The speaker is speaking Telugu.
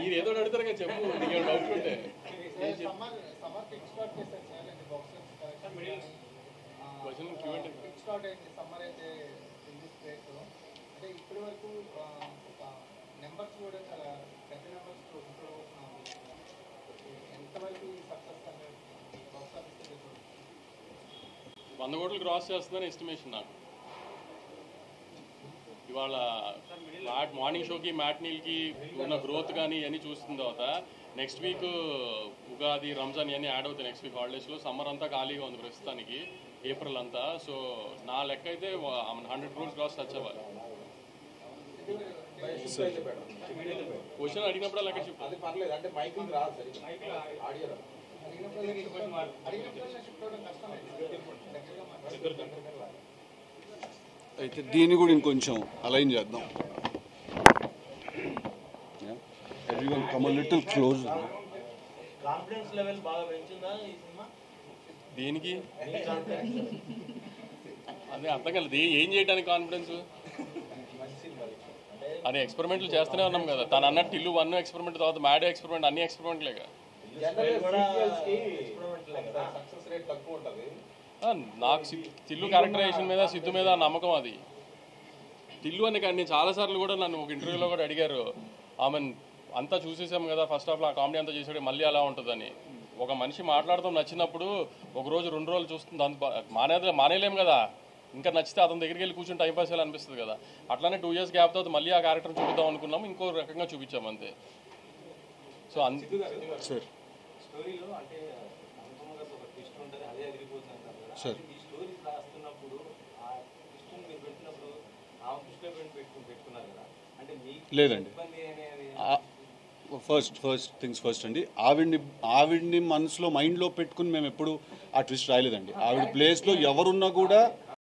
మీరు ఏదో అడుగుతారు కదా చెప్పు, నీకు డౌట్ ఉంటే. ఇప్పటి వరకు నెంబర్స్ కూడా చాలా పెద్ద నెంబర్స్ ఎంతవరకు సక్సెస్ అనేది 100 కోట్లు క్రాస్ చేస్తుందని ఎస్టిమేషన్ నాకు. ఇవాళ మార్నింగ్ షోకి మ్యాట్నీల్కి ఉన్న గ్రోత్ కానీ ఇవన్నీ చూస్తున్న తర్వాత నెక్స్ట్ వీక్ ఉగాది రంజాన్ ఇవన్నీ యాడ్ అవుతాయి. నెక్స్ట్ వీక్ హాలిడేస్లో సమ్మర్ అంతా ఖాళీగా ఉంది ప్రస్తుతానికి, ఏప్రిల్ అంతా. సో నా లెక్క అయితే 100 crores క్రాస్ టచ్ అవ్వాలి. క్వశ్చన్ అడిగినప్పుడు లెక్క చెప్పు. అయితే దీన్ని కూడా ఇంకొంచెం అలైన్ చేద్దాం. Everyone come a little close. Confidence level బాగా పెంచిందా ఈ సినిమా? దేనికి అదే అర్థం కాలేదు. ఏం చేయడానికి కాన్ఫిడెన్స్? అదే ఎక్స్పెరిమెంట్లు చేస్తూనే ఉన్నాం కదా. తను అన్నట్టు టిల్లు 1 ఎక్స్పెరిమెంట్, తర్వాత మ్యాడ్ ఎక్స్పెరిమెంట్, అన్ని ఎక్స్పెరిమెంట్లేగా. నాకు టిల్లు క్యారెక్టరైజేషన్ మీద, సిద్ధు మీద నమ్మకం. అది టిల్లు అని కానీ చాలాసార్లు కూడా నన్ను ఒక ఇంటర్వ్యూలో కూడా అడిగారు, ఆమె అంతా చూసేసాం కదా ఫస్ట్ హాఫ్లో, ఆ కామెడీ అంతా చేసాడు, మళ్ళీ అలా ఉంటుందని. ఒక మనిషి మాట్లాడతాం నచ్చినప్పుడు ఒక రోజు 2 రోజులు చూస్తుంది, అంత మానేలేం కదా. ఇంకా నచ్చితే అతని దగ్గరికి వెళ్ళి కూర్చొని టైం పాస్ చేయాలి అనిపిస్తుంది కదా. అట్లానే 2 years గ్యాప్ తర్వాత మళ్ళీ ఆ క్యారెక్టర్ చూపిద్దాం అనుకున్నాము, ఇంకో రకంగా చూపించాము అంతే. సో స్టోరీలో అంటే ఒక ట్విస్ట్ ఉంటుంది, అదే అదిరిపోతుంది అంటారు కదా. ఈ స్టోరీ రాస్తున్నప్పుడు ఆ ట్విస్ట్ మీరు పెట్టినప్పుడు ఆ దృష్టిలో పెట్టుకున్నారు కదా, అంటే మీకు లేదండి. ఇబ్బంది అనేది ఫస్ట్ థింగ్స్ ఫస్ట్ అండి, ఆవిడ్ని మనసులో మైండ్లో పెట్టుకుని మేము ఎప్పుడు ఆ ట్విస్ట్ రాయలేదండి. ఆవిడ ప్లేస్లో ఎవరున్నా కూడా